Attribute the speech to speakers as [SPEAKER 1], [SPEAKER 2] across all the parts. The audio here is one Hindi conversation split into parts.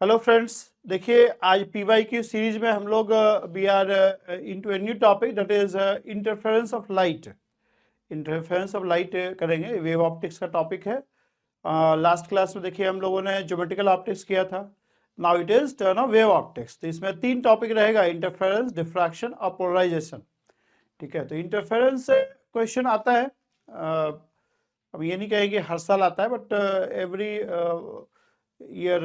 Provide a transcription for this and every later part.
[SPEAKER 1] हेलो फ्रेंड्स, देखिए आज पीवाई की सीरीज में हम लोग we are into a new topic that is interference of light. Interference of light करेंगे, वेव ऑप्टिक्स का टॉपिक है। लास्ट क्लास में देखिए हम लोगों ने ज्योमेट्रिकल ऑप्टिक्स किया था। Now it is turn of wave optics. तो इसमें 3 टॉपिक रहेगा, इंटरफेरेंस, डिफ्रैक्शन और पोलराइजेशन। ठीक है, तो इंटरफेरेंस से क्वेश्चन आता है। अब ये नहीं कहेंगे हर साल आता है, बट एवरी ईयर,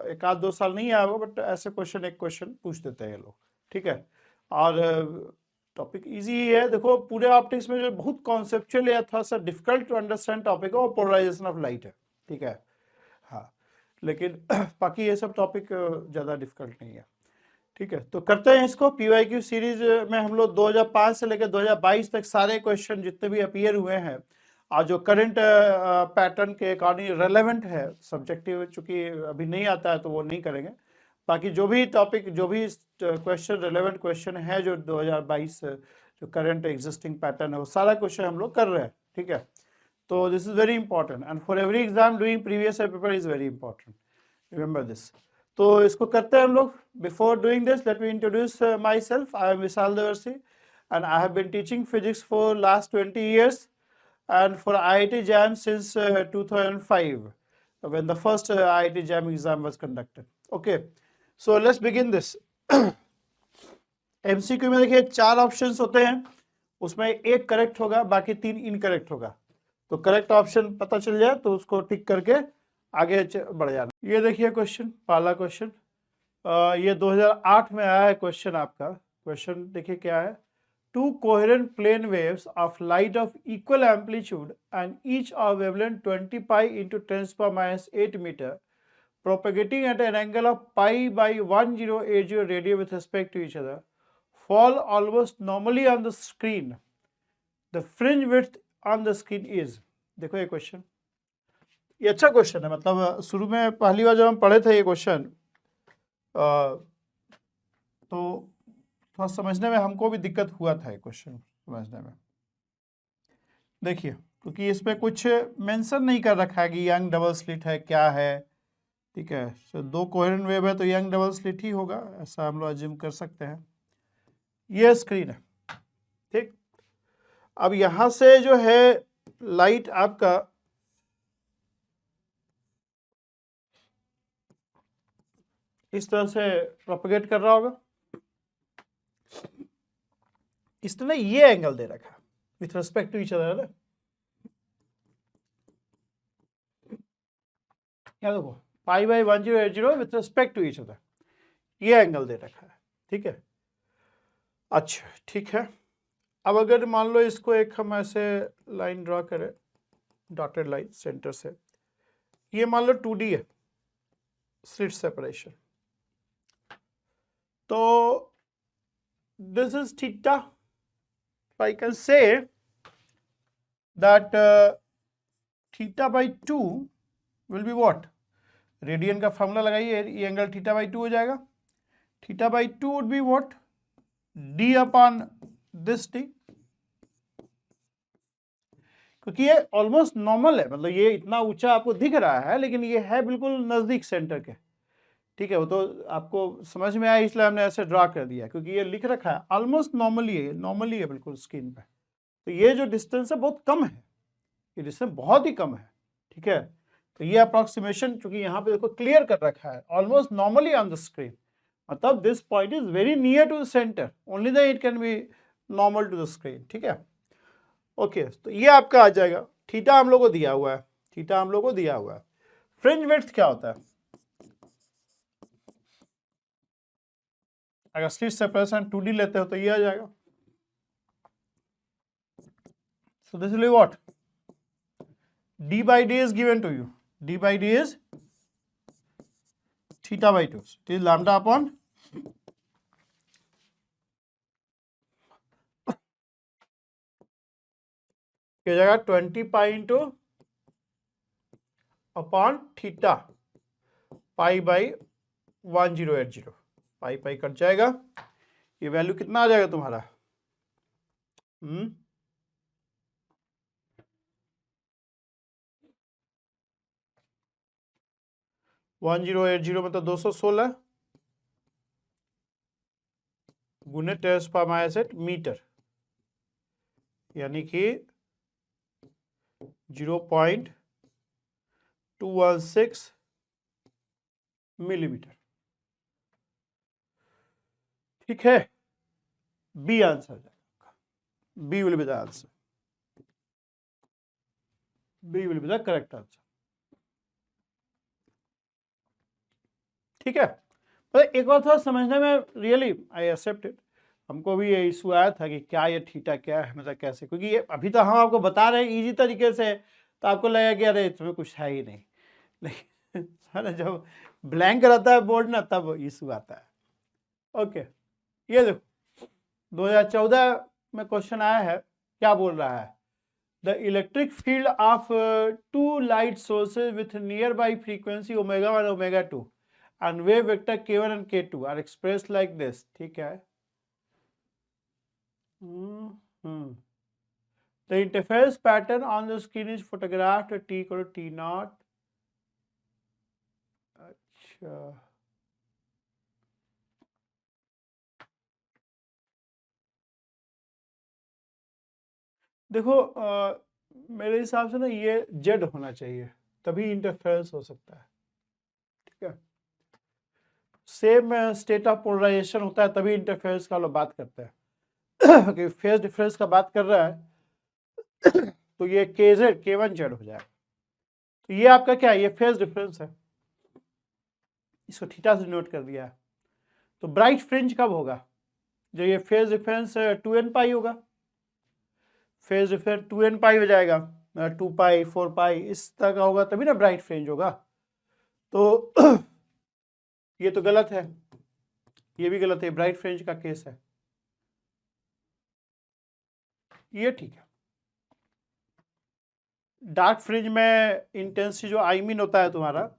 [SPEAKER 1] एक आध 2 साल नहीं आया होगा, बट ऐसे क्वेश्चन एक क्वेश्चन पूछ देते हैं ये लोग। ठीक है, और टॉपिक इजी ही है। देखो पूरे ऑप्टिक्स में जो बहुत कॉन्सेप्चुअल या थोड़ा सा डिफिकल्ट टू अंडरस्टैंड टॉपिक है वो पोलराइजेशन ऑफ लाइट है। ठीक है, हाँ, लेकिन बाकी ये सब टॉपिक ज़्यादा डिफिकल्ट नहीं है। ठीक है, तो करते हैं इसको। पीवाईक्यू सीरीज में हम लोग 2005 से लेकर 2022 तक सारे क्वेश्चन जितने भी अपीयर हुए हैं और जो करंट पैटर्न के अकॉर्डिंग रेलेवेंट है, सब्जेक्टिव चूंकि अभी नहीं आता है तो वो नहीं करेंगे। बाकी जो भी टॉपिक, जो भी क्वेश्चन, रेलेवेंट क्वेश्चन है जो 2022 जो करंट एग्जिस्टिंग पैटर्न है, वो सारा क्वेश्चन हम लोग कर रहे हैं। ठीक है, तो this is very important and for every exam doing previous year paper is very important, remember this. तो इसको करते हैं हम लोग। Before doing this let me introduce myself. I am Vishal Devarsi and I have been teaching physics for last 20 years and for IIT JAM since 2005 when the first IIT JAM exam was conducted. Okay, so let's begin this. MCQ में देखिए 4 ऑप्शंस होते हैं, उसमें एक करेक्ट होगा, बाकी 3 इनकरेक्ट होगा। तो करेक्ट ऑप्शन पता चल जाए तो उसको टिक करके आगे बढ़ जाना। ये देखिए क्वेश्चन, पहला क्वेश्चन, ये 2008 में आया है क्वेश्चन आपका। क्वेश्चन देखिए क्या है। Two coherent plane waves of light of equal amplitude and each of wavelength 20 pi into 10 to the power minus 8 meter propagating at an angle of pi by 1080 radian with respect to each other fall almost normally on the screen. The fringe width on the screen is। देखो ये क्वेश्चन, ये अच्छा क्वेश्चन है। मतलब शुरू में पहली बार जब हम पढ़े थे ये क्वेश्चन तो थोड़ा समझने में हमको भी दिक्कत हुआ था ये क्वेश्चन समझने में। देखिए, क्योंकि इसमें कुछ मेंशन नहीं कर रखा है कि यंग डबल स्लिट है क्या है। ठीक है, तो 2 कोहेरेंट वेव है तो यंग डबल स्लिट ही होगा, ऐसा हम लोग अज्यूम कर सकते हैं। ये स्क्रीन है। ठीक, अब यहां से जो है लाइट आपका इस तरह से प्रोपेगेट कर रहा होगा। इसने ये एंगल दे रखा है with respect to each other ना। क्या देखो, pi by 1080 with respect to each other, ये एंगल दे रखा है। ठीक है, अच्छा ठीक है। अब अगर मान लो इसको एक हम ऐसे लाइन ड्रॉ करें, डॉटेड लाइन सेंटर से, ये मान लो 2D है, स्लिट सेपरेशन, तो this is theta. I can say that theta by 2 will be what, radian का फॉर्मूला लगाइए, ये एंगल थीटा बाई 2 हो जाएगा। Theta by 2 would be what, D upon this D, क्योंकि ये ऑलमोस्ट नॉर्मल है। मतलब ये इतना ऊंचा आपको दिख रहा है लेकिन ये है बिल्कुल नजदीक सेंटर के। ठीक है, वो तो आपको समझ में आया इसलिए हमने ऐसे ड्रा कर दिया, क्योंकि ये लिख रखा है ऑलमोस्ट नॉर्मली है, नॉर्मली है बिल्कुल स्क्रीन पे। तो ये जो डिस्टेंस है बहुत कम है, ये डिस्टेंस बहुत ही कम है। ठीक है, तो ये अप्रोक्सीमेशन चूंकि यहाँ पे देखो क्लियर कर रखा है, almost normally on the screen, मतलब this point is very near to the centre, only the it can be normal to the screen. ठीक है, ओके, तो ये आपका आ जाएगा। थीटा हम लोग को दिया हुआ है, थीटा हम लोग को दिया हुआ है। फ्रिंज विड्थ क्या होता है, अगर स्लिट सेपरेशन 2D लेते हो तो ये आ जाएगा। So this will be what, d by d is given to you, d by d is theta by 2, it is lambda upon क्या जाएगा 20 pi into upon theta pi by 1080, pi pi cut जाएगा, ये वैल्यू कितना आ जाएगा तुम्हारा, 1080 मतलब 216 गुने 10⁻⁸ मीटर, यानी कि 0.216 मिलीमीटर। ठीक है, बी आंसर हो जाएगा, B will be the answer, B will be the correct answer. ठीक है, पर एक बार थोड़ा समझने में रियली आई एक्सेप्ट इट, हमको भी ये इशू आया था कि क्या ये थीटा क्या है, मतलब कैसे, क्योंकि ये अभी तो हम आपको बता रहे हैं इजी तरीके से, तो आपको लगेगा कि अरे इसमें कुछ है ही नहीं, लेकिन सारा जब ब्लैंक रहता है बोर्ड ना तब इशू आता है। ओके, ये देखो 2014 में क्वेश्चन आया है, क्या बोल रहा है, the electric field of two light sources with near by frequency omega 1 omega 2 and wave vector k1 and k2 are expressed like this। ठीक है, the interference pattern on the screen is photographed at t equal to t naught। अच्छा, देखो मेरे हिसाब से ना ये जेड होना चाहिए, तभी इंटरफेरेंस हो सकता है। ठीक है, सेम स्टेट ऑफ पोलराइजेशन होता है तभी इंटरफेरेंस का लोग बात करते हैं। कि फेज डिफरेंस का बात कर रहा है तो ये KZ K1 जेड हो जाएगा। तो ये आपका क्या है, ये फेज डिफरेंस है, इसको थीटा से नोट कर दिया है। तो ब्राइट फ्रिंज कब होगा, जब ये फेज डिफरेंस 2n पाई होगा, फेज डिफरेंस 2n पाई हो जाएगा, 2 पाई 4 पाई इस तरह का होगा, तभी ना ब्राइट फ्रिंज होगा। तो ये तो गलत है, ये भी गलत है, ब्राइट फ्रिंज का केस है, ये ठीक है। डार्क फ्रिंज में इंटेंसिटी जो आई मीन होता है तुम्हारा,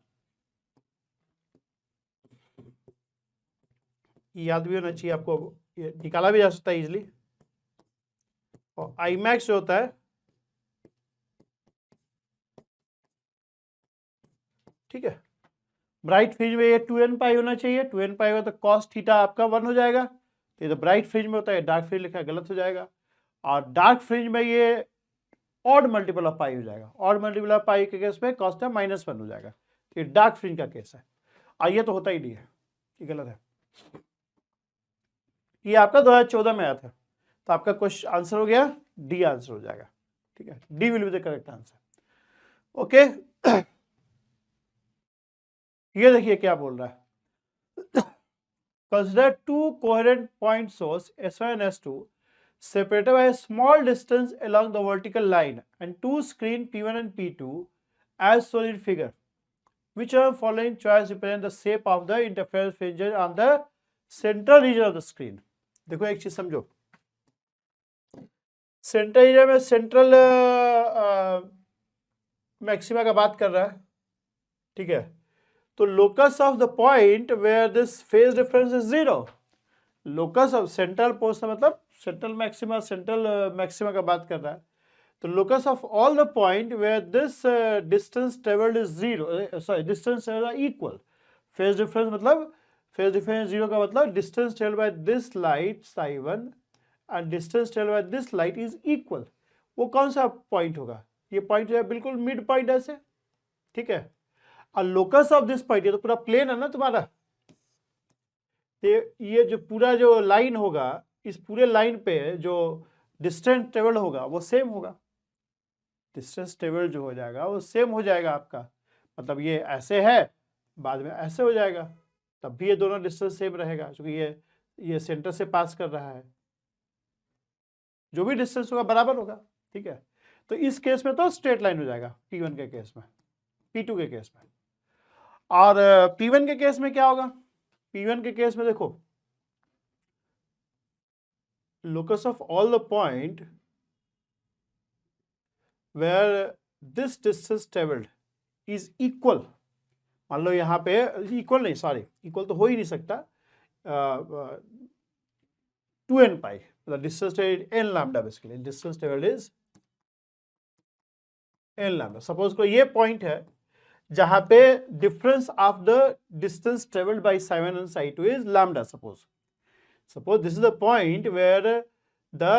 [SPEAKER 1] याद भी होना चाहिए आपको, ये निकाला भी जा सकता है इजिली, और आई मैक्स जो होता है, ठीक है, ब्राइट फ्रिंज में ये 2n पाई होना चाहिए, 2n पाई होगा तो कॉस थीटा आपका 1 हो जाएगा, तो ये तो ब्राइट फ्रिंज में होता है, डार्क फ्रिंज लिखा गलत हो जाएगा। और डार्क फ्रिंज में ये ऑड मल्टीपल ऑफ पाई हो जाएगा, ऑड मल्टीपल ऑफ पाई के केस में कॉस थीटा -1 हो जाएगा, ये डार्क फ्रिंज का केस है, और ये तो होता ही नहीं है, ये गलत है। ये आपका 2014 में आया था, तो आपका क्वेश्चन आंसर हो गया डी आंसर हो जाएगा। ठीक है, D will be the correct answer. Okay, ये देखिए क्या बोल रहा है, consider to coherent point source S1 and S2 separated by a small distance along the vertical line and two screen P1 and P2 as shown in figure, which of the following choice represent the shape of the interference fringes on the central region of the screen। देखो एक चीज समझो, सेंट्रल एरिया में सेंट्रल मैक्सिमा का बात कर रहा है, ठीक है, तो locus of the point where this phase difference is 0, locus of central portion मतलब सेंट्रल मैक्सिमा का बात कर रहा है, तो locus of all the point where this distance travelled is 0, sorry distance equal, phase difference मतलब फेज डिफरेंस 0 का मतलब distance travelled by this light psi1 and distance travelled by this light is equal, वो कौन सा पॉइंट होगा, ये पॉइंट जो है बिल्कुल मिड पॉइंट ऐसे, ठीक है, और लोकस ऑफ दिस पॉइंट, ये तो पूरा प्लेन है ना तुम्हारा, तो ये जो पूरा जो लाइन होगा, इस पूरे लाइन पे जो डिस्टेंस ट्रेवल होगा वो सेम होगा, डिस्टेंस ट्रेवल जो हो जाएगा वो सेम हो जाएगा आपका, मतलब ये ऐसे है बाद में ऐसे हो जाएगा, तब भी ये दोनों डिस्टेंस सेम रहेगा, क्योंकि ये सेंटर से पास कर रहा है, जो भी डिस्टेंस होगा बराबर होगा। ठीक है, तो इस केस में तो स्ट्रेट लाइन हो जाएगा P1 के केस में, P2 के केस में, और P1 के केस में क्या होगा, P1 के केस में देखो locus of all the point where this distance traveled is equal, मान लो यहाँ पे इक्वल नहीं, सॉरी इक्वल तो हो ही नहीं सकता, 2n पाई, मतलब distance travelled n lambda, basically distance travelled is n lambda. Suppose को ये पॉइंट है, जहां पे difference of the distance travelled bye psi1 and psi2 is lambda. Suppose this is the point where the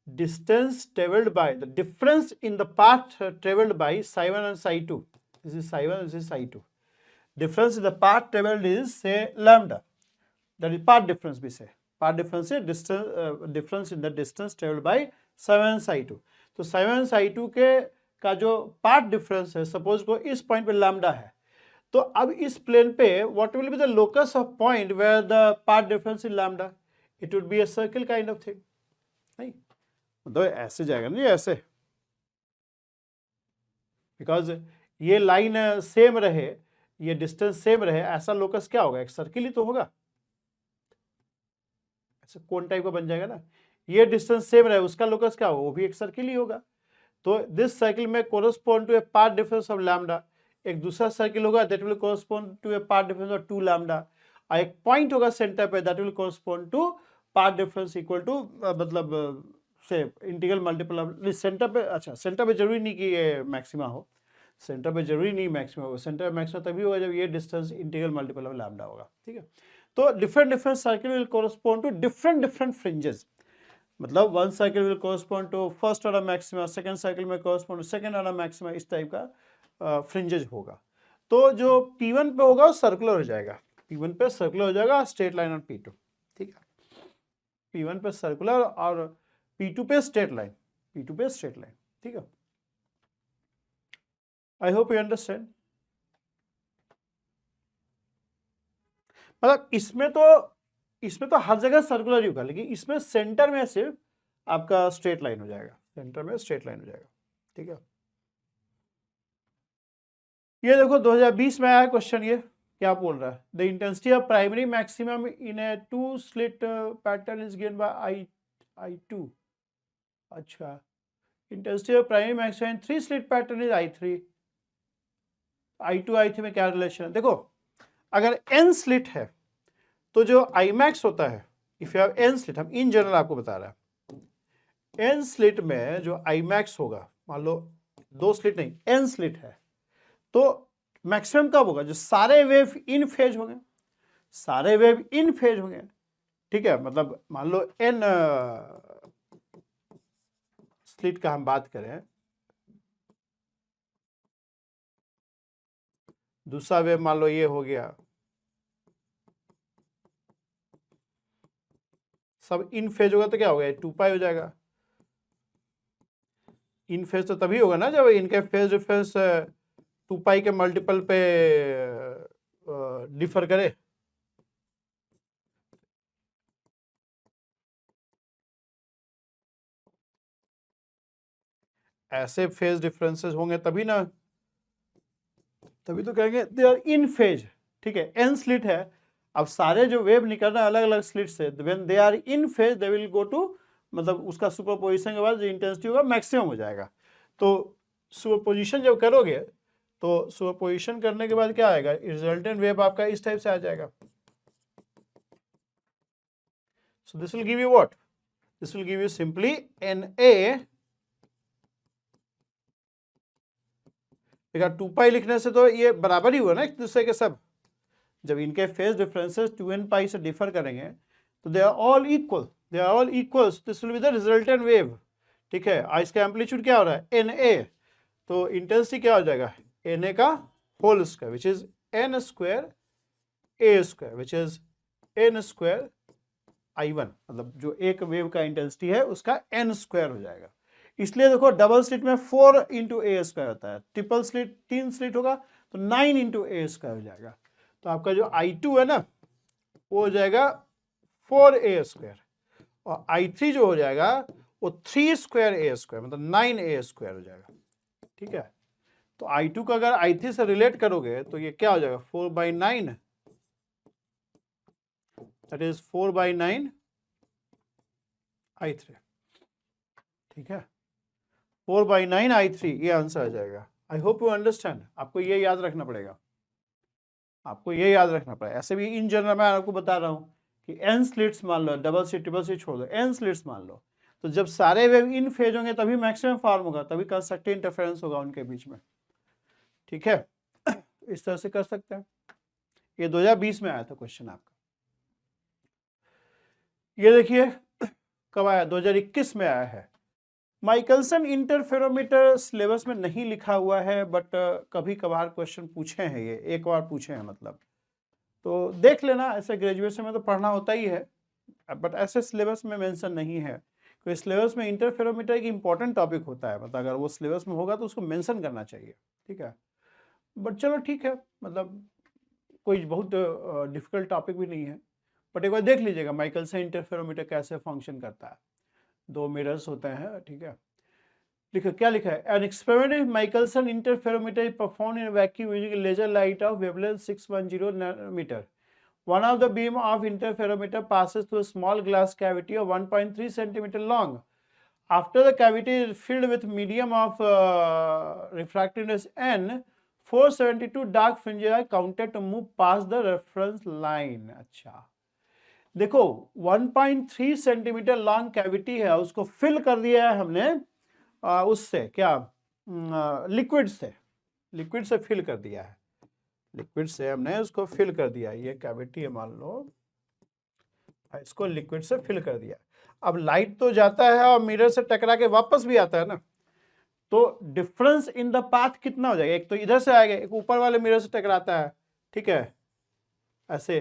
[SPEAKER 1] distance traveled by the difference in the path traveled by psi1 and psi2. This is psi1, this is psi2. Difference in the path traveled is say lambda. That is path difference we say. Path difference is distance difference in the distance traveled by psi1 and psi2. तो psi1 and psi2 के का जो पाथ डिफरेंस है, सपोज को इस पॉइंट पे लैम्डा है, तो अब इस प्लेन पे what will be the locus of point where the path difference is lambda? It would be a circle kind of thing, नहीं मतलब ऐसे जाएगा नहीं, ऐसे, बिकॉज ये लाइन सेम रहे, ये डिस्टेंस सेम रहे, ऐसा लोकस क्या होगा? एक सर्किल ही तो होगा, ऐसे कौन टाइप का बन जाएगा ना। ये डिस्टेंस सेम रहे, उसका लोकस क्या होगा? वो भी एक सर्किल ही होगा। तो दिस सर्किल में correspond to a path difference of lambda, एक दूसरा सर्किल होगा that will correspond to a path difference of 2 lambda, और एक पॉइंट होगा सेंटर पे that will correspond to path difference equal to मतलब से इंटीग्रल मल्टीपल ऑफ सेंटर पे। अच्छा, सेंटर पे जरूरी नहीं कि ये मैक्सिमा हो, सेंटर पे जरूरी नहीं मैक्सिमा हो, सेंटर पे मैक्सिमा तभी होगा जब ये distance integral multiple of lambda होगा, ठीक है। तो different circle will correspond to different fringes, मतलब one circle will correspond to first order maxima, second circle में correspond to second order maxima, इस टाइप का फ्रिंजेज होगा। तो जो P1 पे होगा वो सर्कुलर हो जाएगा, P1 पे सर्कुलर हो जाएगा, स्ट्रेट लाइन ऑन P2, ठीक है। P1 पे सर्कुलर और P2 पे स्ट्रेट लाइन, P2 पे स्ट्रेट लाइन, ठीक है। I hope you understand. मतलब इसमें तो हर जगह सर्कुलर ही होगा, लेकिन इसमें सेंटर में सिर्फ आपका स्ट्रेट लाइन हो जाएगा, सेंटर में स्ट्रेट लाइन हो जाएगा, ठीक है। ये देखो 2020 में आया क्वेश्चन, ये क्या बोल रहा है? The intensity of primary maximum in A 2 slit pattern is given by I2। अच्छा, intensity of primary maximum in 3 slit pattern is I3। I2 I3 में क्या रिलेशन है? देखो, अगर n स्लिट है तो जो Imax होता है, if you have n slit, हम इन जनरल आपको बता रहा है, n स्लिट में जो Imax होगा, मान लो 2 स्लिट नहीं, n स्लिट है, तो मैक्सिमम कब होगा? जो सारे वेव इन फेज होंगे, सारे वेव इन फेज होंगे, ठीक है। मतलब मान लो n स्लिट का हम बात करें, दूसरा वेव मान लो ये हो गया, सब इन फेज होगा तो क्या होगा? 2 पाई हो जाएगा। इन फेज तो तभी होगा ना जब इनके फेज डिफरेंस 2 पाई के मल्टीपल पे डिफर करे। ऐसे फेज डिफरेंसेस होंगे तभी ना, तभी तो कहेंगे दे आर इन फेज, ठीक है। n स्लिट है, अब सारे जो वेव निकल रहे हैं अलग अलग स्लिट से, when they are in phase they will go to, मतलब उसका सुपरपोजिशन के बाद जो इंटेंसिटी होगा मैक्सिमम हो जाएगा। तो सुपरपोजिशन जब करोगे तो सुपरपोजिशन करने के बाद क्या आएगा? रिजल्टेंट वेव आपका इस टाइप से आ जाएगा। So this will give you what? This will give you simply NA। देखा, 2 पाई लिखने से तो ये बराबर ही हुआ ना एक दूसरे के सब। जब इनके फेज डिफरेंसेस 2n पाई से डिफर करेंगे तो they are all equal, they are all equal, this will be the resultant wave, ठीक है। और इसका एम्पलीट्यूड क्या हो रहा है? NA। तो इंटेंसिटी क्या हो जाएगा? NA का whole square which is n square A square which is n square I1, मतलब जो एक वेव का इंटेंसिटी है उसका n स्क्वायर हो जाएगा। इसलिए देखो, डबल स्लिट में 4 इंटू A स्क्वायर होता है, ट्रिपल स्लिट 3 स्लिट होगा तो 9 इंटू A स्क्वायर हो जाएगा। तो आपका जो I2 है ना वो हो जाएगा 4A स्क्वायर, और I3 जो हो जाएगा वो 3 स्क्वायर A स्क्वायर, मतलब 9A स्क्वायर हो जाएगा, ठीक है। तो I2 का अगर I3 से रिलेट करोगे तो ये क्या हो जाएगा? 4/9, दैट इज 4/9 I3, ठीक है। 4/9 I3 ये आंसर आ जाएगा। I hope you understand. आपको ये याद रखना पड़ेगा, आपको ये याद रखना पड़ेगा। ऐसे भी इन जनरल मैं आपको बता रहा हूँ कि n स्लिट्स मान लो, डबल स्लिट ट्रिपल स्लिट छोड़ दो, n स्लिट्स मान लो, तो जब सारे वेव इन फेज होंगे तभी मैक्सिमम फॉर्म होगा, तभी कंस्ट्रक्टिव इंटरफेरेंस होगा उनके बीच में, ठीक है। इस तरह से कर सकते हैं। ये 2020 में आया था क्वेश्चन आपका। ये देखिए कब आया, 2021 में आया है। माइकलसन इंटरफेरोमीटर सिलेबस में नहीं लिखा हुआ है, बट कभी कभार क्वेश्चन पूछे हैं, ये एक बार पूछे हैं मतलब, तो देख लेना। ऐसे ग्रेजुएशन में तो पढ़ना होता ही है, बट ऐसे सिलेबस में मेंशन नहीं है, क्योंकि सिलेबस में इंटरफेरोमीटर एक इंपॉर्टेंट टॉपिक होता है, मतलब अगर वो सिलेबस में होगा तो उसको मेंशन करना चाहिए, ठीक है। बट चलो ठीक है, मतलब कोई बहुत डिफिकल्ट टॉपिक भी नहीं है, बट एक बार देख लीजिएगा माइकलसन इंटरफेरोमीटर कैसे फंक्शन करता है। 2 मिरर्स होते हैं, ठीक है। लिखो क्या लिखा है, an experiment Michelson interferometer perform in vacuum using laser light of wavelength 610 nanometre. One of the beam of interferometer passes through a small glass cavity of 1.3 centimeter long. After the cavity is filled with medium of refractiveness n, 472 dark fringes are counted to move past the reference line. अच्छा, देखो 1.3 सेंटीमीटर लॉन्ग कैविटी है, उसको फिल कर दिया है हमने उससे क्या, लिक्विड से फिल कर दिया है, लिक्विड से हमने उसको फिल कर दिया। ये कैविटी है मान लो, इसको लिक्विड से फिल कर दिया। अब लाइट तो जाता है और मिरर से टकरा के वापस भी आता है ना, तो डिफरेंस इन द पाथ कितना हो जाएगा, एक तो इधर से आएगा, एक ऊपर वाले मिरर से टकराता है, ठीक है ऐसे।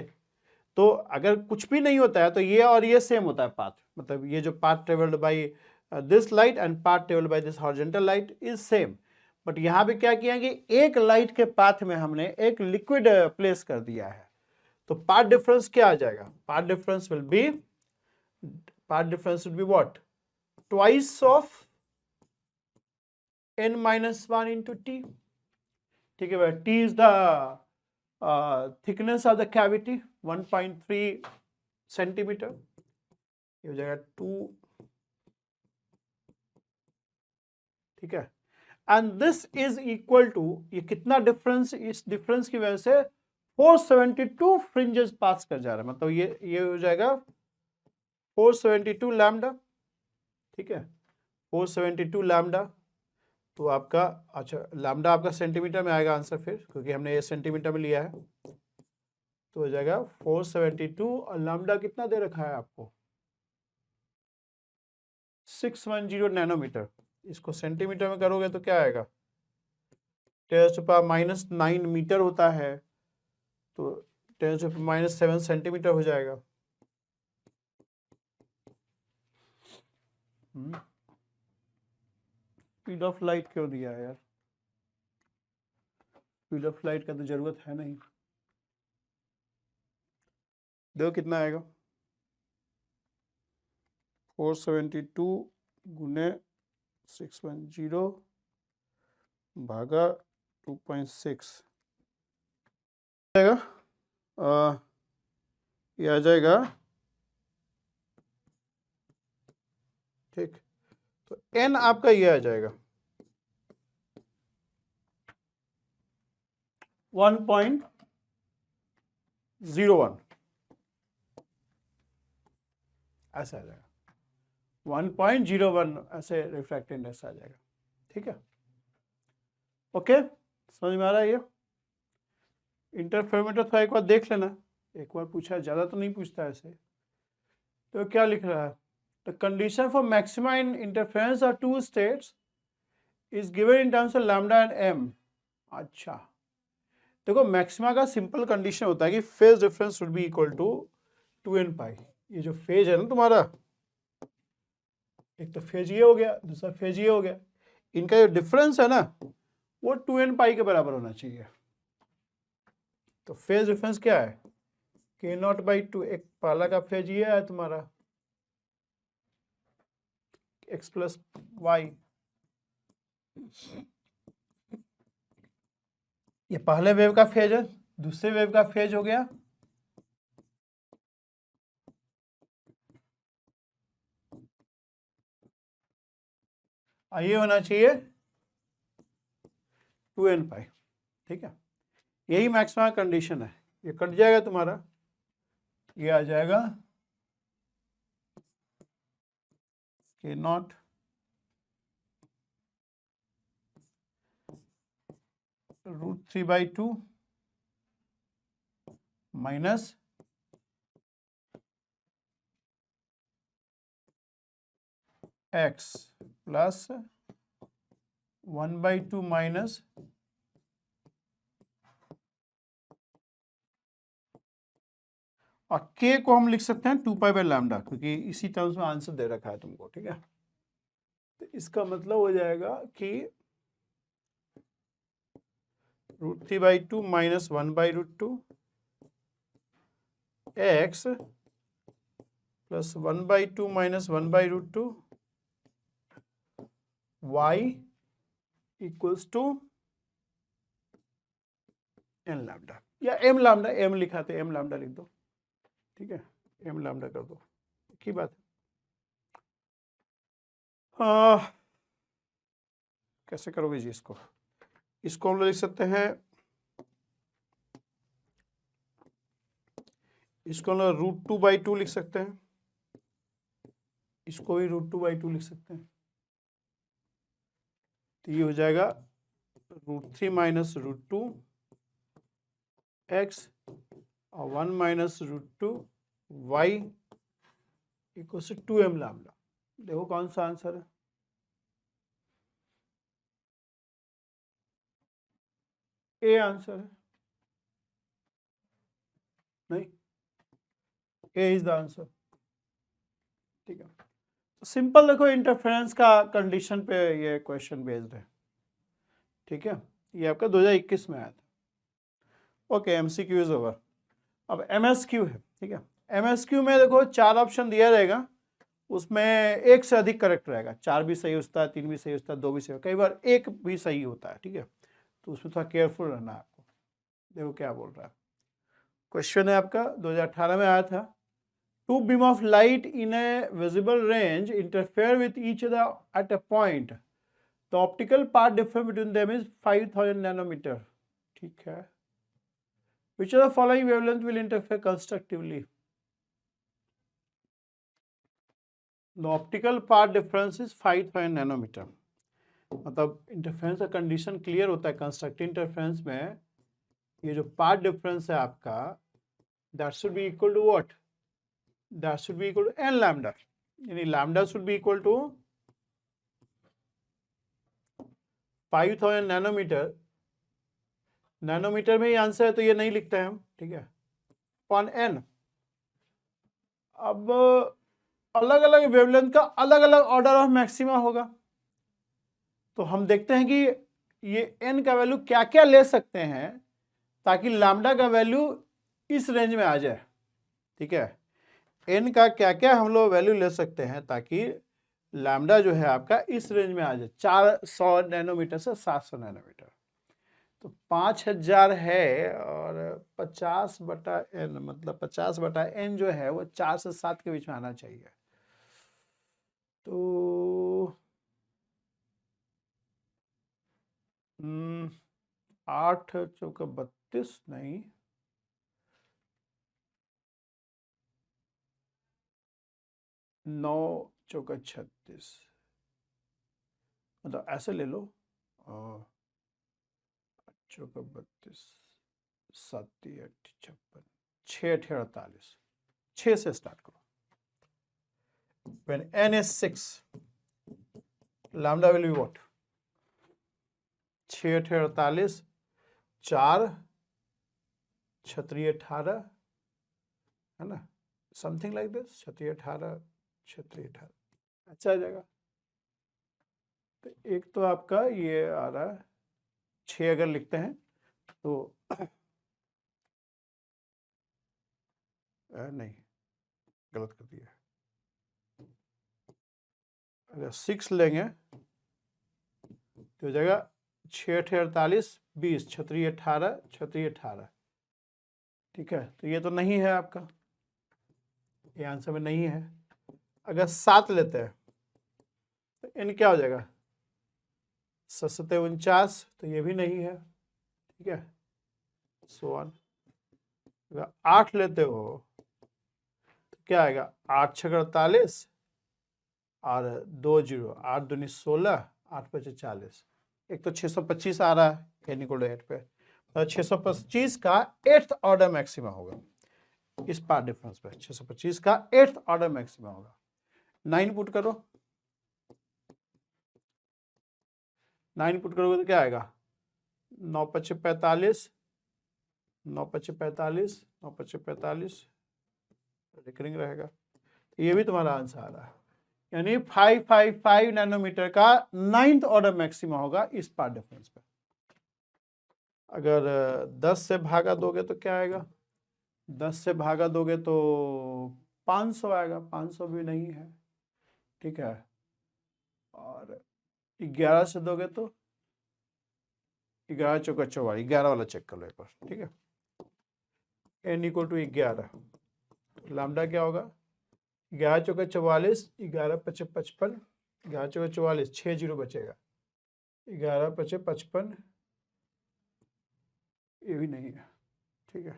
[SPEAKER 1] तो अगर कुछ भी नहीं होता है तो ये और ये सेम होता है पाथ, मतलब ये जो path travelled by this light and path travelled by this horizontal light is same. But यहाँ पे क्या किया कि एक लाइट के पाथ में हमने एक लिक्विड प्लेस कर दिया है, तो पाथ डिफरेंस क्या आ जाएगा, path difference will be what, twice of n-1 into t, ठीक है भाई। t is the thickness of the cavity 1.3 centimetre, ये हो जाएगा 2, ठीक है। And this is equal to, ये कितना डिफरेंस, इस डिफरेंस की वजह से 472 फ्रिंजेस पास कर जा रहा है, मतलब ये हो जाएगा 472 लैम्डा, ठीक है 472 लैम्डा। तो आपका अच्छा लैम्डा आपका सेंटीमीटर में आएगा आंसर फिर, क्योंकि हमने ये सेंटीमीटर में लिया है, तो हो जाएगा 472 और लैम्डा कितना दे रखा है आपको 610 नैनोमीटर। इसको सेंटीमीटर में करोगे तो क्या आएगा, 10⁻⁻9 मीटर होता है, तो 10⁻⁻7 सेंटीमीटर हो जाएगा। स्पीड ऑफ लाइट क्यों दिया है यार, स्पीड ऑफ लाइट का तो जरूरत है नहीं। देखो कितना आएगा, 472 गुने 610 भागा 2.6 आएगा, ये आ जाएगा, ठीक। तो n आपका ये आ जाएगा 1.01, ऐसा आ जाएगा 1.01 ऐसे रिफ्रैक्टिव इंडेक्स आ जाएगा, ठीक है। ओके, समझ में आ रहा है ये इंटरफेरोमीटर था, एक बार देख लेना, एक बार पूछा, ज़्यादा तो नहीं पूछता ऐसे। तो क्या लिख रहा है, the condition for maxima in interference of two states is given in terms of lambda and m. अच्छा, देखो मैक्सिमा का सिंपल कंडीशन होता है कि phase difference should be equal to 2n pi. ये जो फेज है ना तुम्हारा, एक तो फेज ये हो गया, दूसरा फेज ये हो गया, इनका जो डिफरेंस है ना वो 2n पाई के बराबर होना चाहिए। तो फेज डिफरेंस क्या है, k0/2, एक पहला का फेज ये है तुम्हारा x प्लस वाई, ये पहले वेव का फेज है, दूसरे वेव का फेज हो गया ये होना चाहिए 2n पाई, ठीक है। यही मैक्सिमम कंडीशन है, ये कट जाएगा तुम्हारा, ये आ जाएगा k0 √3/2 minus x plus 1/2 minus और k को हम लिख सकते हैं 2π/λ, क्योंकि इसी टर्म्स में आंसर दे रखा है तुमको, ठीक है। तो इसका मतलब हो जाएगा कि √3/2 minus 1/√2 x plus 1/2 minus 1/√2 y equals to n lambda, या m लैम्डा, m लिखा तो m लैम्डा लिख दो, ठीक है, m लैम्डा कर दो, की बात है। कैसे करोगे जी इसको? इसको हम लोग लिख सकते हैं, इसको हम लोग √2/2 लिख सकते हैं, इसको भी √2/2 लिख सकते हैं। तो ये हो जाएगा √3 माइनस √2 x और 1 minus √2 y equal to 2m lambda. देखो कौन सा आंसर है। ए आंसर है, नहीं, ए इज द आंसर, ठीक है। सिंपल देखो, इंटरफेरेंस का कंडीशन पे ये क्वेश्चन बेस्ड है, ठीक है। ये आपका 2021 में आया था। Okay, MCQ is over. अब एमएसक्यू है, ठीक है। एमएसक्यू में देखो 4 ऑप्शन दिया रहेगा, उसमें एक से अधिक करेक्ट रहेगा, 4 भी सही होता है, 3 भी सही होता है, 2 भी सही होता है, कई बार 1 भी सही होता है, ठीक है। तो उसमें थोड़ा केयरफुल रहना है आपको। देखो क्या बोल रहा है क्वेश्चन, है आपका 2018 में आया था। Two beam of light in a visible range interfere with each other at a point, the optical path difference between them is 5000 nanometre, ठीक है। Which of the following wavelength will interfere constructively? The optical path difference is 5000 nanometre. मतलब इंटरफेरेंस का कंडीशन क्लियर होता है कंस्ट्रक्टिव इंटरफेरेंस में। ये जो पाथ डिफरेंस है आपका, that should be equal to what? That should be equal to n lambda, यानी lambda should be equal to 5000 nanometre. Nanometre में ही आंसर है तो ये नहीं लिखते हैं हम, ठीक है, अपॉन n। अब अलग अलग वेवलेंथ का अलग अलग ऑर्डर ऑफ मैक्सिमा होगा, तो हम देखते हैं कि ये n का वैल्यू क्या क्या ले सकते हैं ताकि लैम्डा का वैल्यू इस रेंज में आ जाए, ठीक है। n का क्या क्या हम लोग वैल्यू ले सकते हैं ताकि लैम्डा जो है आपका इस रेंज में आ जाए, 400 नैनोमीटर से 700 नैनोमीटर। तो 5000 है और 50/n, मतलब 50/n जो है वो 4 से 7 के बीच में आना चाहिए। तो 8 चौका 32, नहीं, 9 चौका 36, मतलब ऐसे ले लो, चौका 32, 7 56, 6 48, 6 से स्टार्ट करो। When n is 6, lambda will be what? 6 48, 4 18, है ना, समथिंग लाइक दिस, 18 अच्छा आ जाएगा। तो एक तो आपका ये आ रहा है 6, अगर लिखते हैं तो नहीं, गलत कर दिया। अगर 6 लेंगे तो हो जाएगा 6 48 20, 18 18, ठीक है। तो ये तो नहीं है आपका, ये आंसर में नहीं है। अगर 7 लेते हैं तो n क्या हो जाएगा? 7 49, तो ये भी नहीं है, ठीक है, सो ऑन। अगर 8 लेते हो तो क्या आएगा? 8 6 48 और 2 0, 8 दूनी 16, 8 5 40। एक तो 625 आ रहा है n = 8 पे, 625 का 8th ऑर्डर मैक्सिमा होगा इस पार्ट डिफरेंस पे। 625 का 8th ऑर्डर मैक्सिमा होगा। 9 पुट करो, 9 पुट करोगे तो क्या आएगा? 9 पच्चे 45, 9 पच्चे 45, 9 पच्चे 45 रिकरिंग रहेगा। ये भी तुम्हारा आंसर आ रहा है, यानी 555 नैनोमीटर का 9th ऑर्डर मैक्सिमा होगा इस पार्ट डिफरेंस पे। अगर 10 से भागा दोगे तो क्या आएगा? 10 से भागा दोगे तो 500 आएगा, 500 भी नहीं है, ठीक है। और 11 से दोगे तो 11 चौका 44, 11 वाला चेक कर लो एक बार, ठीक है। n इक्वल टू 11, लैम्डा क्या होगा? 11 चौका 44, 11 पचे 55, 11 चौका 44, 6 जीरो बचेगा, 11 पचे 55, ये भी नहीं है, ठीक है।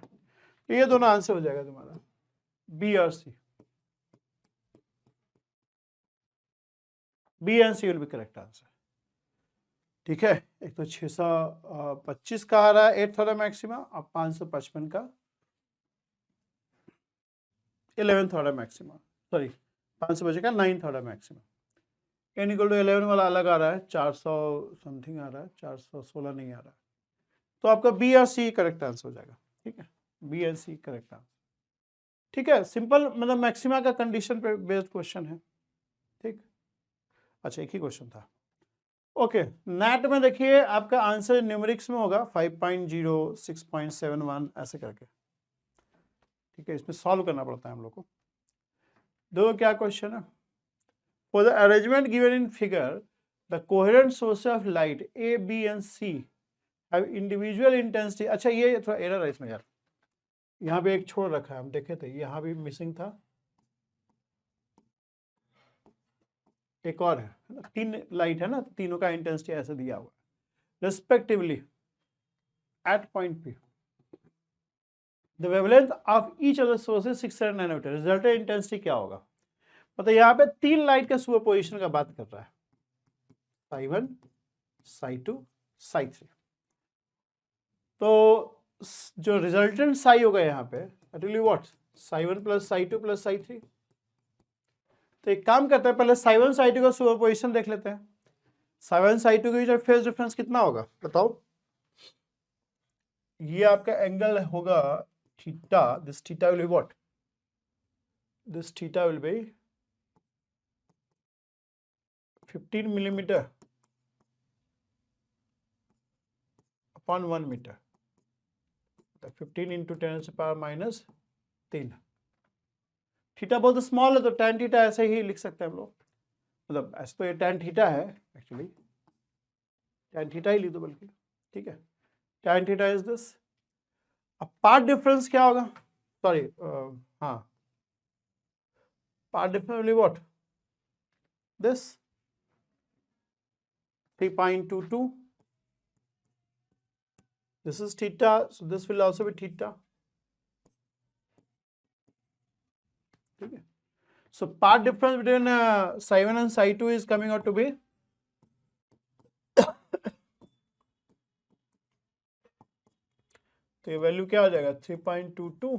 [SPEAKER 1] तो ये दोनों आंसर हो जाएगा तुम्हारा, बी और C. B and C will be correct answer, ठीक है। एक तो 625 का आ रहा है 8th ऑर्डर मैक्सिमा, और 555 का 11th ऑर्डर मैक्सिमा, सॉरी 555 का 9th order maxima. n equal to 11 वाला अलग आ रहा है, 400 समथिंग आ रहा है, 416 नहीं आ रहा है। तो आपका बी और सी करेक्ट आंसर हो जाएगा, ठीक है। B and C correct answer, ठीक है। सिंपल मतलब मैक्सिमा का कंडीशन पे बेस्ड क्वेश्चन है, ठीक। अच्छा, एक ही क्वेश्चन था, ओके। नेट में देखिए आपका आंसर न्यूमेरिक्स में होगा 5.0, 6.71 ऐसे करके, ठीक है। इसमें सॉल्व करना पड़ता है हम लोग को। दो क्या क्वेश्चन है? For the arrangement given in figure the coherent source of light A B and C have individual intensity. अच्छा, ये थोड़ा एरर है इसमें यार, यहाँ पे एक छोड़ रखा है, हम देखे थे यहाँ भी मिसिंग था, एक और है ना, 3 लाइट है ना, तीनों का इंटेंसिटी ऐसे दिया हुआ है respectively at point P. The wavelength of each of the sources 600 nanometre, resultant intensity क्या होगा? मतलब यहाँ पे 3 लाइट का सुपरपोजिशन का बात कर रहा है, psi1, psi2, psi3। तो जो रिजल्टेंट साई होगा यहाँ पे that will be what? psi1 plus psi2 plus psi3। तो एक काम करते हैं, पहले psi1 psi2 का सुपरपोजिशन देख लेते हैं। psi1 psi2 के बीच फेज डिफरेंस कितना होगा बताओ? ये आपका एंगल होगा theta, this theta will be what? This theta will be 15 millimetre upon 1 metre, 15 into 10⁻³ theta बहुत स्मॉल है, तो tan थीटा ऐसे ही लिख सकते हैं हम लोग। मतलब ऐसे तो ये tan थीटा है, एक्चुअली tan थीटा ही लिख दो बल्कि, ठीक है। tan theta is this. अब पार्ट डिफरेंस क्या होगा? सॉरी, हाँ, path difference will be what? This 3.22, this is theta, so this will also be theta, ठीक है। So part difference between psi1 and psi2 is coming out to be तो ये वैल्यू क्या हो जाएगा? 3.22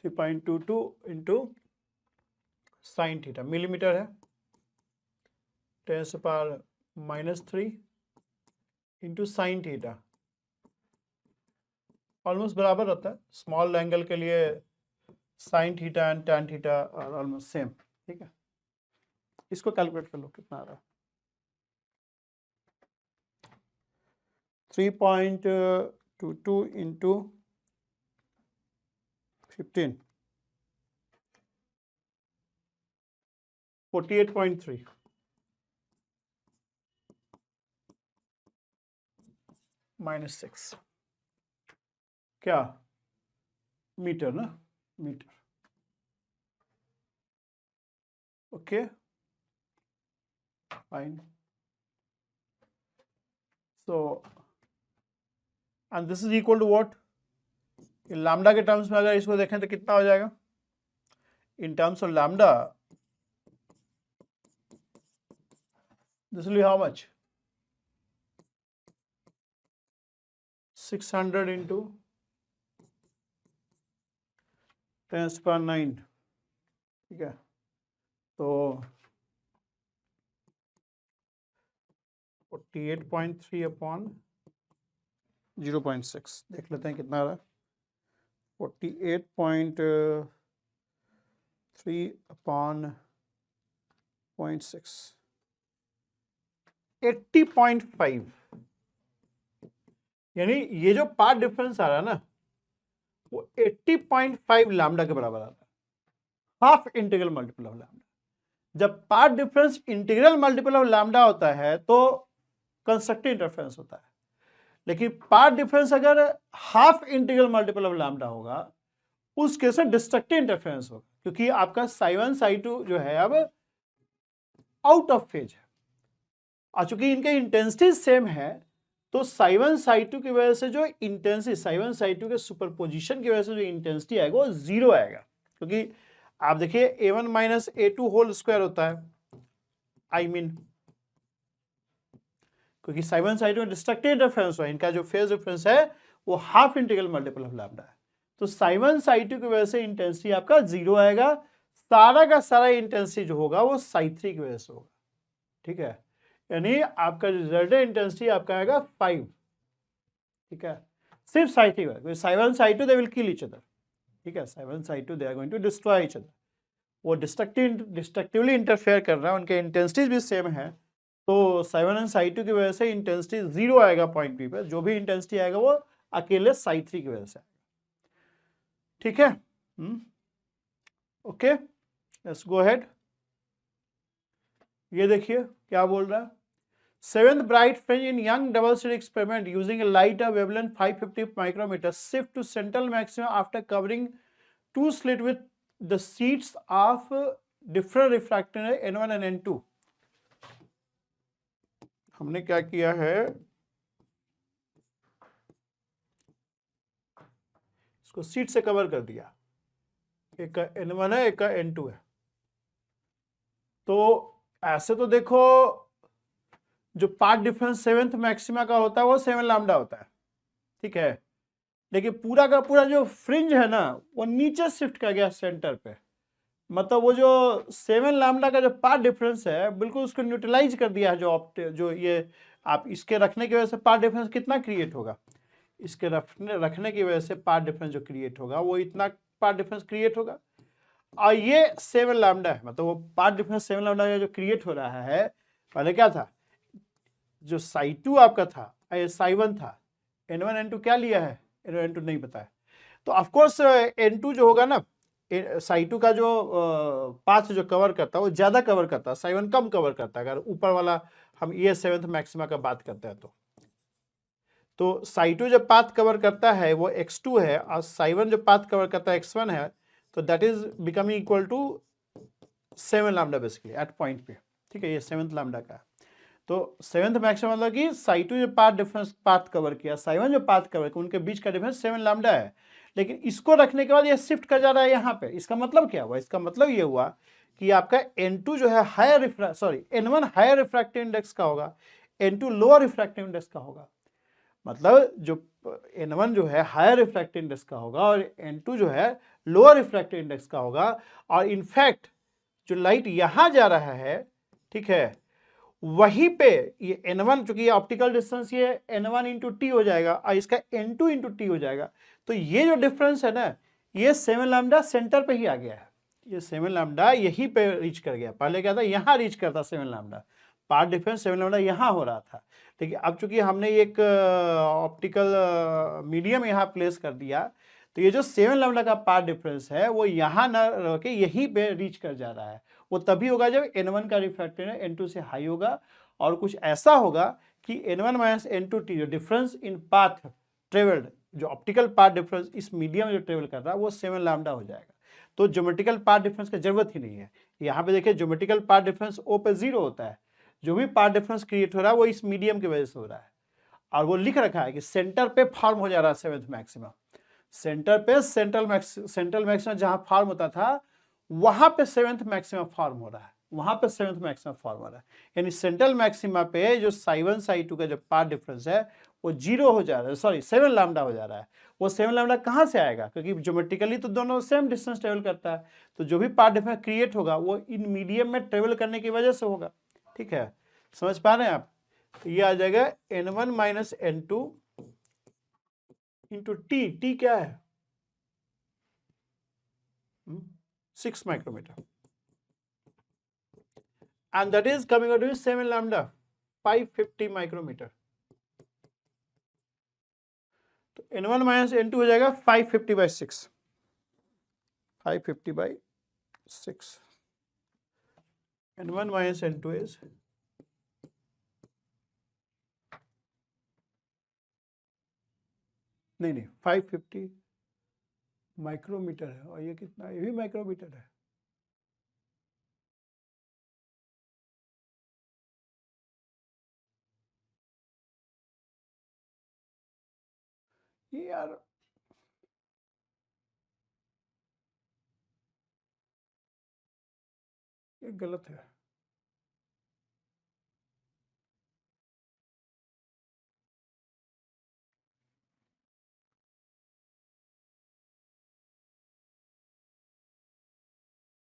[SPEAKER 1] 3.22 इंटू साइन थीटा, मिलीमीटर है, 10⁻³ इंटू साइन थीटा, ऑलमोस्ट बराबर रहता है। स्मॉल एंगल के लिए sine theta and tan theta are almost same, ठीक है। इसको कैलकुलेट कर लो कितना आ रहा है। 3.22 इंटू 15, 48.3 -6 क्या? मीटर ना, metre, okay fine. So and this is equal to what? Lambda के टर्म्स में अगर इसको देखें तो कितना हो जाएगा? In terms of lambda This will be how much? 600 into 10⁹, ठीक है। तो 48.3 अपॉन 0.6 देख लेते हैं कितना आ रहा है। 48.3 अपॉन 0.6 80.5, यानी ये जो पार्ट डिफरेंस आ रहा है ना वो 80.5 लैम्डा के बराबर आ रहा है, half integral multiple of lambda. जब part difference integral multiple of lambda होता है तो कंस्ट्रक्टिव इंटरफेरेंस होता है, लेकिन पार्ट डिफरेंस अगर half integral multiple of lambda होगा उस केस में डिस्ट्रक्टिव इंटरफेरेंस होगा, क्योंकि आपका psi1 psi2 जो है अब आउट ऑफ फेज है। और चूंकि इनके इंटेंसिटी सेम है तो psi1 psi2 की वजह से जो इंटेंसिटी psi1 psi2 के सुपरपोजिशन की वजह से जो इंटेंसिटी आएगा वो जीरो आएगा, क्योंकि आप देखिए a1 minus a2 whole square होता है, आई मीन क्योंकि psi1 psi2 में डिस्ट्रक्टिव इंटरफेरेंस हुआ, इनका जो फेज डिफरेंस है वो half integral multiple of lambda है, तो psi1 psi2 की वजह से इंटेंसिटी आपका जीरो आएगा। सारा का सारा इंटेंसिटी जो होगा वो psi3 की वजह से होगा, ठीक है। यानी आपका रिजल्टेंट इंटेंसिटी आपका आएगा 5, ठीक है, सिर्फ psi3 का, क्योंकि psi1 psi2 they will kill each other, ठीक है। psi1 psi2 they are going to destroy each other, वो डिस्ट्रक्टिवली इंटरफेयर कर रहा है, उनके इंटेंसिटीज भी सेम है, तो psi1 और psi2 की वजह से इंटेंसिटी जीरो आएगा पॉइंट पी पे, जो भी इंटेंसिटी आएगा वो अकेले psi3 की वजह से आएगा, ठीक है। Okay, let's go ahead. ये देखिए क्या बोल रहा है, seventh bright fringe in young double slit experiment using a light of wavelength 550 micrometer shift to central maximum after covering two slit with the sheets of different refractor N1 and N2। हमने क्या किया है, इसको सीट से कवर कर दिया, एक का N1 है एक का N2 है। तो ऐसे तो देखो जो पार्ट डिफरेंस सेवेंथ मैक्सिमा का होता है वो 7 लैम्डा होता है, ठीक है, लेकिन पूरा का पूरा जो फ्रिंज है ना वो नीचे शिफ्ट कर गया सेंटर पे, मतलब वो जो 7 लैम्डा का जो पार्ट डिफरेंस है बिल्कुल उसको न्यूट्रलाइज कर दिया है। जो ये आप इसके रखने की वजह से पार्ट डिफरेंस कितना क्रिएट होगा, इसके रखने की वजह से पार्ट डिफरेंस जो क्रिएट होगा वो इतना पार्ट डिफरेंस क्रिएट होगा, और ये 7 लैम्डा है, मतलब वो पार्ट डिफरेंस 7 लैम्डा जो क्रिएट हो रहा है, पहले क्या था, जो psi2 आपका था psi1 था, N1 N2 क्या लिया है, N1 N2 नहीं पता है, तो ऑफ कोर्स N2 जो होगा ना psi2 का जो पाथ जो कवर करता है वो ज्यादा कवर करता है, psi1 कम कवर करता है। अगर ऊपर वाला हम ये सेवेंथ मैक्सिमा का बात करते हैं तो psi2 जो पाथ कवर करता है वो x2 है और psi1 जो पाथ कवर करता है x1 है, तो that is becoming equal to 7 lambda basically at point पे, ठीक है, ये 7th लैम्डा का है। तो 7th मैक्सिमम मतलब कि psi2 जो पाथ डिफरेंस पाथ कवर किया, psi1 जो पाथ कवर किया, उनके बीच का डिफरेंस 7 लैम्डा है, लेकिन इसको रखने के बाद ये शिफ्ट कर जा रहा है यहाँ पे। इसका मतलब क्या हुआ, इसका मतलब ये हुआ कि आपका N2 जो है N1 हायर रिफ्रैक्टिव इंडेक्स का होगा, N2 लोअर रिफ्रैक्टिव इंडेक्स का होगा, मतलब जो N1 जो है हायर रिफ्रैक्टिव इंडेक्स का होगा और N2 जो है लोअर रिफ्रैक्टिव इंडेक्स का होगा, और इनफैक्ट जो लाइट यहां जा रहा है, ठीक है, वहीं पे ये N1 चूंकि ये ऑप्टिकल डिस्टेंस ये N1 इंटू टी हो जाएगा और इसका N2 इंटू टी हो जाएगा, तो ये जो डिफरेंस है ना ये 7 लैम्डा सेंटर पे ही आ गया है, ये 7 लैम्डा यहीं पे रीच कर गया। पहले क्या था, यहां रीच करता 7 लैम्डा, पार्ट डिफरेंस 7 लैम्डा यहां हो रहा था, लेकिन अब चूंकि हमने एक ऑप्टिकल मीडियम यहाँ प्लेस कर दिया, तो ये जो 7 लैम्डा का पार्ट डिफरेंस है वो यहाँ न रह के यहीं पे रीच कर जा रहा है। वो तभी होगा जब N1 का रिफ्रैक्टिव N2 से हाई होगा, और कुछ ऐसा होगा कि N1 माइनस N2 टी जो डिफरेंस इन पाथ ट्रेवल्ड, जो ऑप्टिकल पाथ डिफरेंस इस मीडियम में जो ट्रेवल कर रहा है वो 7 लैम्डा हो जाएगा। तो ज्योमेट्रिकल पाथ डिफरेंस की जरूरत ही नहीं है। यहाँ पे देखिए ज्योमेट्रिकल पाथ डिफरेंस O पे 0 होता है, जो भी पाथ डिफरेंस क्रिएट हो रहा है वो इस मीडियम की वजह से हो रहा है, और वो लिख रखा है कि सेंटर पे फॉर्म हो जा रहा है 7th मैक्सिमम, सेंटर पे सेंट्रल मैक्सिमम जहां फॉर्म होता था वहां पे 7th मैक्सिमम फॉर्म हो रहा है, वहां पे सेवंथ मैक्सिमा फॉर्म आ रहा है, यानी सेंट्रल मैक्सिमा पे जो साई1 साई2 का जो पाथ डिफरेंस है वो 0 हो जा रहा है, सॉरी 7 लैम्डा हो जा रहा है। वो 7 लैम्डा कहाँ से आएगा, क्योंकि ज्योमेट्रिकली तो दोनों सेम डिस्टेंस ट्रेवल करता है, तो जो भी पाथ डिफरेंस क्रिएट होगा वो इन मीडियम में ट्रेवल करने की वजह से होगा। ठीक है, समझ पा रहे हैं आप? ये आ जाएगा n1 minus n2 into T क्या है 6 micrometre, and that is coming out to 7 lambda 550 micrometre. तो n1 माइनस n2 हो जाएगा 550 by 6, 550 by 6, n1 minus n2 is नहीं 550 माइक्रोमीटर है, और ये कितना, ये भी माइक्रोमीटर है। ये यार ये गलत है।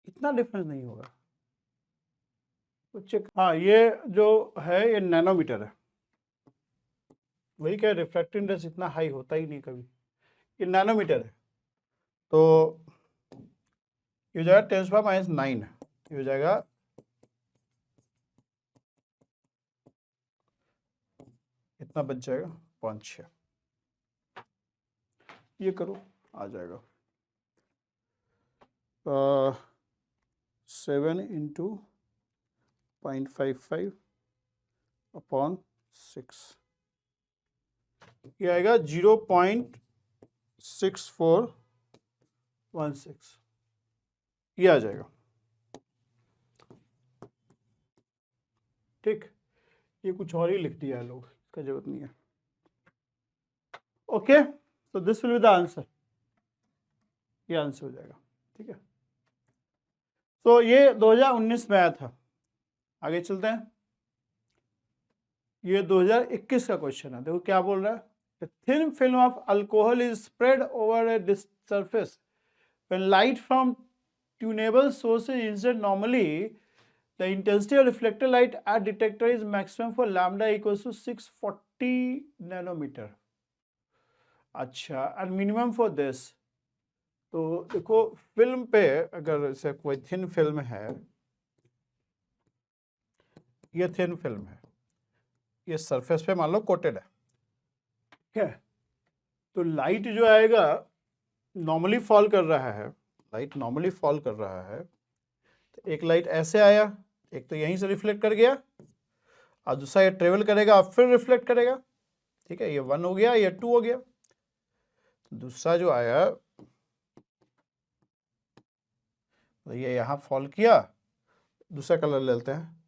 [SPEAKER 1] इतना डिफरेंस नहीं होगा, तो चेक। हाँ, ये जो है ये नैनोमीटर है, वही क्या, रिफ्रैक्टिव इंडेक्स इतना हाई होता ही नहीं कभी, ये नैनोमीटर है। तो ये हो जाएगा 10⁻⁹, ये हो जाएगा इतना, बच जाएगा 5-6, ये करो आ जाएगा 7 इंटू 0.55 अपॉन 6, ये आएगा 0.6416, ये आ जाएगा। ठीक, ये कुछ और ही लिख दिया है लोग, इसका जरूरत नहीं है। ओके, तो this will be the answer, ये आंसर हो जाएगा। ठीक है, तो ये 2019 में आया था। आगे चलते हैं, ये 2021 का क्वेश्चन है। देखो क्या बोल रहा है, the thin film of alcohol is spread over a surface when light from tunable sources incident normally, the intensity of reflected light at detector is maximum for lambda equals to 640 nanometer। अच्छा, and minimum for this। तो देखो फिल्म पे अगर से कोई थिन फिल्म है, ये थिन फिल्म है, ये सरफेस पे मान लो कोटेड है, ठीक है, तो लाइट जो आएगा नॉर्मली फॉल कर रहा है, लाइट नॉर्मली फॉल कर रहा है, तो एक लाइट ऐसे आया, एक तो यहीं से रिफ्लेक्ट कर गया, और दूसरा ये ट्रेवल करेगा और फिर रिफ्लेक्ट करेगा। ठीक है, ये 1 हो गया, ये 2 हो गया। दूसरा जो आया, तो ये यहाँ फॉल किया, दूसरा कलर ले लेते हैं,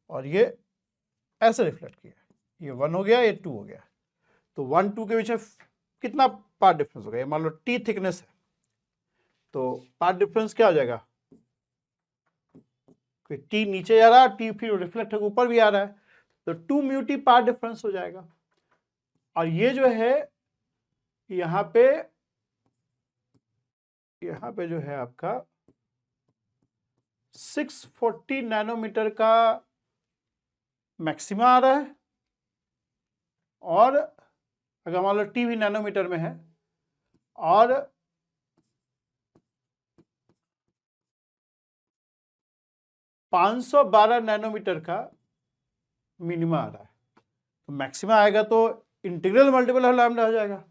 [SPEAKER 1] और ये ऐसे रिफ्लेक्ट किया, ये 1 हो गया, ये 2 हो गया। तो 1 2 के बीच में कितना पार्ट डिफरेंस हो गया, मान लो टी थिकनेस है, तो पार्ट डिफरेंस क्या हो जाएगा, टी नीचे जा रहा है, टी फिर रिफ्लेक्ट होकर ऊपर भी आ रहा है, तो 2 म्यू टी पार्ट डिफरेंस हो जाएगा। और ये जो है यहाँ पे जो है आपका 640 नैनोमीटर का मैक्सिमा आ रहा है, और अगर मान लो टी भी नैनोमीटर में है, और 512 नैनोमीटर का मिनिमा आ रहा है। तो मैक्सिमा आएगा तो इंटीग्रल मल्टीपल ऑफ लैम्डा हो जाएगा,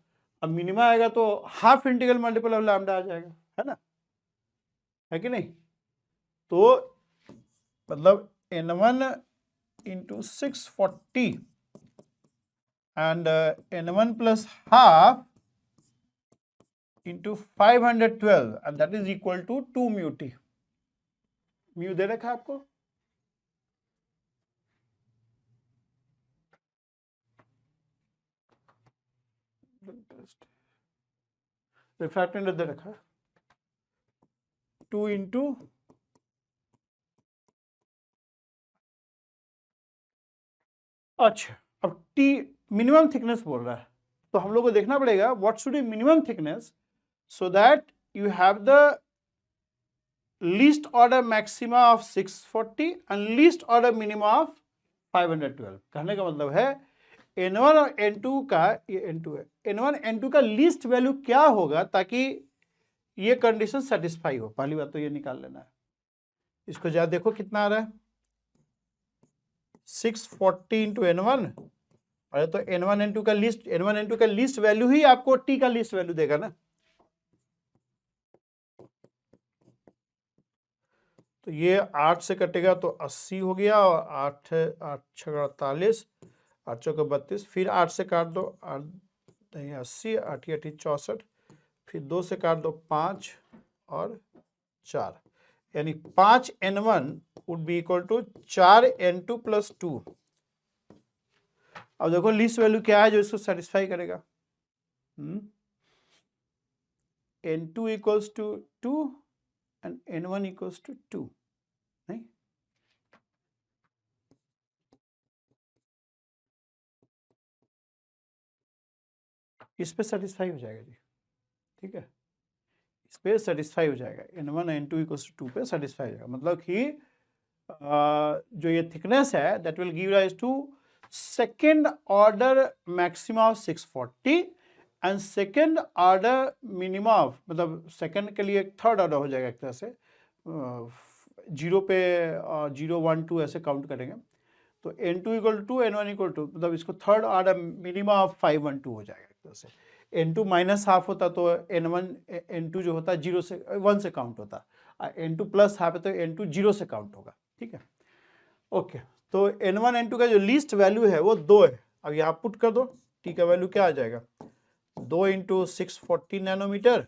[SPEAKER 1] अब मिनिमा आएगा तो half integral multiple of lambda आ जाएगा, है ना, है कि नहीं? तो मतलब n1 into 640 and n1 plus half into 512 and that is equal to 2 mu T. Mu दे रखा है आपको, रिफ्रैक्टिव इंडेक्स दे रखा है 2 इंटू अच्छा, अब टी मिनिमम थिकनेस बोल रहा है, तो हम लोग को देखना पड़ेगा what should be minimum thickness so that you have the least order maxima of 640 and least order minima of 512। कहने का मतलब है N1 और N2 का, ये N2 है, N1 N2 का लीस्ट वैल्यू क्या होगा ताकि ये कंडीशन सेटिस्फाई हो। पहली बात तो ये निकाल लेना है। इसको जरा देखो कितना आ रहा है, 640 इंटू N1। अरे तो N1 N2 का लिस्ट, N1 N2 का लिस्ट वैल्यू ही आपको T का लिस्ट वैल्यू देगा ना। तो ये 8 से कटेगा तो 80 हो गया, और 8 8 6 48, 8 चौके 32, फिर 8 से काट दो, 8 नहीं 80, 8 8 64, फिर 2 से काट दो 5 और 4, यानी 5 N1 would be equal to 4 N2 plus 2। अब देखो लिस्ट वैल्यू क्या है जो इसको सेटिस्फाई करेगा। N2 equals to 2 and N1 equals to 2, नहीं? इस पे सेटिस्फाई हो जाएगा जी, ठीक है, इस पे सेटिस्फाई हो जाएगा। N1 N2 इक्वल्स टू 2 पे सेटिस्फाई हो जाएगा, मतलब कि जो ये थिकनेस है that will give rise to second order maxima of 640 and second order minima of, मतलब सेकेंड के लिए थर्ड ऑर्डर हो जाएगा एक तरह से, 0 पे 0 1 2 ऐसे काउंट करेंगे तो N2 equal to N1 equal to, मतलब इसको थर्ड ऑर्डर मिनिमा ऑफ 512 हो जाएगा एक तरह से। N2 माइनस हाफ होता तो N1 N2 जो होता है 0 से 1 से काउंट होता, N2 प्लस हाफ है तो N2 0 से काउंट होगा, ठीक है। ओके, तो N1 N2 का जो लीस्ट वैल्यू है वो 2 है। अब यहाँ पुट कर दो, T का वैल्यू क्या आ जाएगा, 2 इंटू 640 नैनोमीटर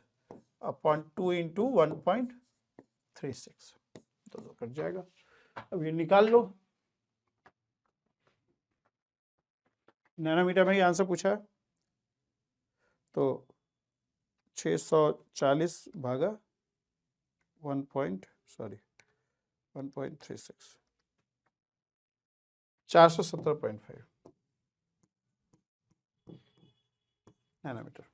[SPEAKER 1] अपॉन 2 इंटू 1.36, तो कट जाएगा। अब ये निकाल लो, नैनोमीटर में ही आंसर पूछा है, तो 640 भागा 1.36, 470.5 नैनोमीटर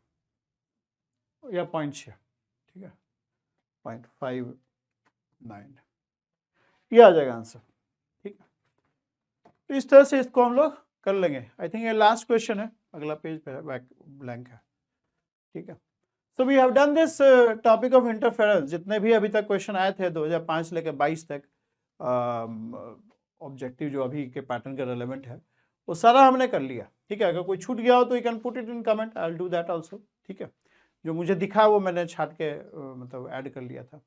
[SPEAKER 1] या 0.6, ठीक है, 0.59, ये आ जाएगा आंसर, ठीक है। तो इस तरह से इसको हम लोग कर लेंगे। आई थिंक ये लास्ट क्वेश्चन है, अगला पेज पे ब्लैंक है, ठीक है। So we have done this topic of interference. जितने भी अभी तक क्वेश्चन आए थे 2005 लेकर 22 तक, ऑब्जेक्टिव जो अभी के पैटर्न के रेलेवेंट है वो सारा हमने कर लिया, ठीक है। अगर कोई छूट गया हो तो you can put it in comment, I will do that also, ठीक है। जो मुझे दिखा वो मैंने छाट के मतलब ऐड कर लिया था,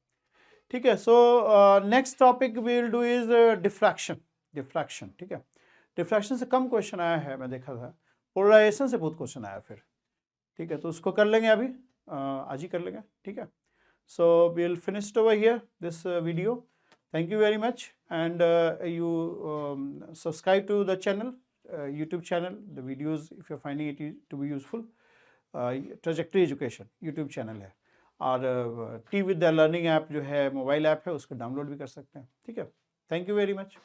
[SPEAKER 1] ठीक है। So next topic we will do is diffraction, ठीक है। डिफ्रैक्शन से कम क्वेश्चन आया है, मैं देखा था। पोलराइजेशन से बहुत क्वेश्चन आया फिर, ठीक है, तो उसको कर लेंगे अभी, आज ही कर लेंगे, ठीक है। So we will finish over here this video. Thank you very much, and you subscribe to the channel, YouTube channel, the videos if you're finding it to be useful। Trajectory education YouTube channel है, और T with the learning app जो है मोबाइल ऐप है, उसको डाउनलोड भी कर सकते हैं, ठीक है। Thank you very much.